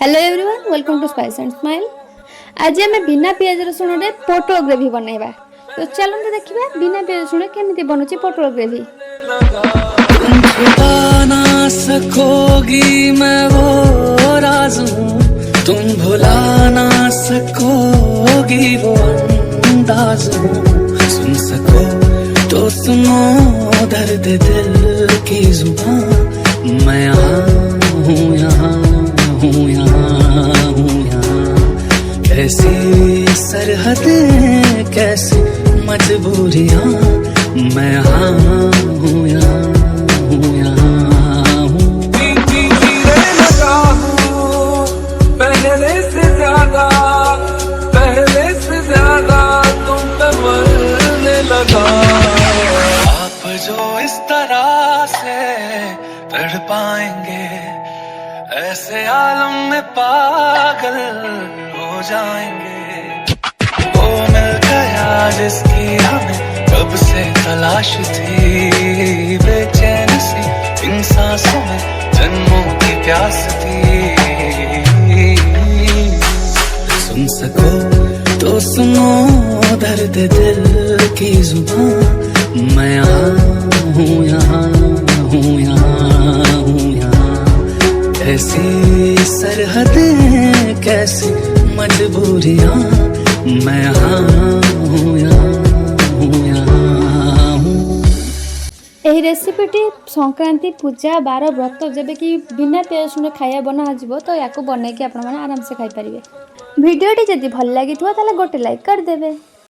Hello everyone, welcome to spice and smile. आज आम बिना पियाज रसुण पोटल ग्रेवी बनैबा। तो चलते देखिए बिना पियाज रसुण केमिति बनुची पोटल ग्रेवी। तुम छुपा ना सकोगी मैं वो राज हूँ, तुम भुला ना सकोगी वो अंदाज हूँ। सुन सको तो सुनो दर्द दिल की जुबान, मैं यहाँ हूँ, यहाँ हूँ, यहाँ हूँ, यहाँ। कैसी सरहदें कैसी मजबूरियाँ, मैं यहाँ हूँ, यहाँ हूँ, यहाँ हूँ। पहले से ज्यादा तुम पे मरने लगा। आप जो इस तरह से तड़पाएंगे, ऐसे आलम में पागल हो जाएंगे। वो मिल गया जिसकी हमें कब से तलाश थी, बेचैन सी इन सांसों में जन्मों की प्यास थी। सुन सको तो सुनो दर्द दिल की जुबान, मैं यहाँ हूँ, यहाँ हूँ, यहाँ हूँ, यहाँ। कैसी सरहदें कैसी मजबूरियाँ, मैं यहाँ हूँ, यहाँ हूँ, यहाँ हूँ। यही रेसिपीटी संक्रांति पूजा बार व्रत जब कि बिना पियाज रसुण खाया बना हो तो या बनैकी आप आराम से खाई पारे। भिडियोटी जदि भल लगी गोटे लाइक करदे।